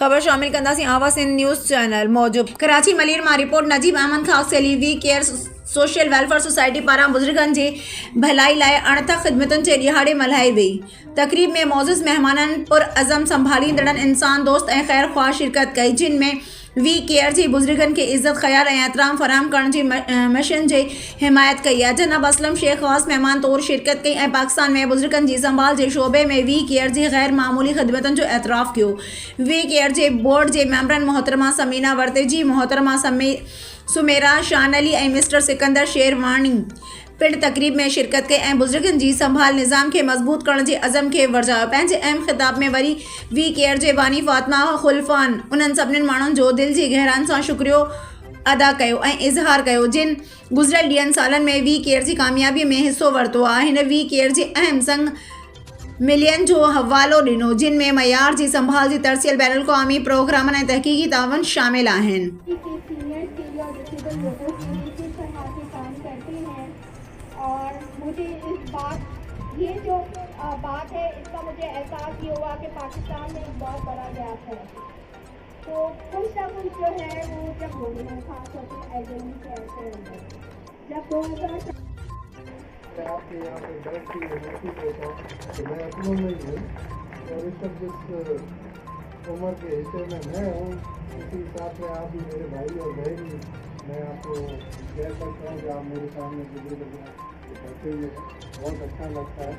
खबर शामिल कंदासीं आवाज़ सिंध न्यूज़ चैनल मौजूद। कराची मलीर मां रिपोर्ट नजीब अहमद ख़ास Sally we care social welfare society पारां बुजुर्गनि जे भलाई लाइ अणथक ख़िदमतुनि जे ॾियारे मल्हाई वई। तक़रीब में मौजूद मेहमाननि पुरअज़म संभालींदड़नि इंसान दोस्त ऐं ख़ैर ख़्वाह शिरकत कई, जिन में वी केयर जी बुजुर्गनि खे इज़त ख़याल ऐं एहतराम फराहम करण जी मिशन जी हिमायत कई आहे। जनाब असलम शेख ख़ास मेहमान तौर शिरकत कई ऐं पाकिस्तान में बुजुर्गनि जी संभाल जे शोबे में वी केयर जी गैर मामूली ख़िदमतुनि जो एतराफ़ कयो। वी केयर जे बोर्ड जे मेंबरनि मोहतरमा समीना वर्तेजी, मोहतरमा सुमेरा शानली ऐं मिस्टर सिकंदर शेरवानी पिण तक़रीब में शिरकत कई ऐं बुजुर्गनि जी संभाल निज़ाम खे मज़बूत करण जे अज़म खे वर्जायो। पंहिंजे अहम ख़िताब में वरी वी केयर जे बानी फ़ातिमा खुल्फ़ान उन्हनि सभिनीनि माण्हुनि जो दिल जी गहराइनि सां शुक्रियो अदा कयो ऐं इज़हार कयो, जिन गुज़िरियल ॾींहनि सालनि में वी केयर जी कामयाबीअ में हिसो वरितो आहे। हिन वी केयर जे अहम संग मिलियन जो हवालो ॾिनो, जिन में मयार जी संभाल जी तरसियल बैनुल क़ौमी प्रोग्रामनि ऐं तहक़ीक़ी तावन शामिल आहिनि। और मुझे ये जो बात है इसका मुझे एहसास ये हुआ कि पाकिस्तान में एक बहुत बड़ा गैप है, तो कुछ ना कुछ जो है वो जब हो गया है, खासतौर पर एजेंसी के अंदर जब 2000 आपके यहाँ पे बैठ की महसूस होता तो मैं अपनों में ही हूँ और इस सब जिस उम्र के हिस्से में मैं हूँ उसी हिसाब से आप भी मेरे भाई और बहन, मैं आपको कह सकता हूँ कि आप मेरे सामने बुजुर्ग बैठे हुए बहुत अच्छा लगता है।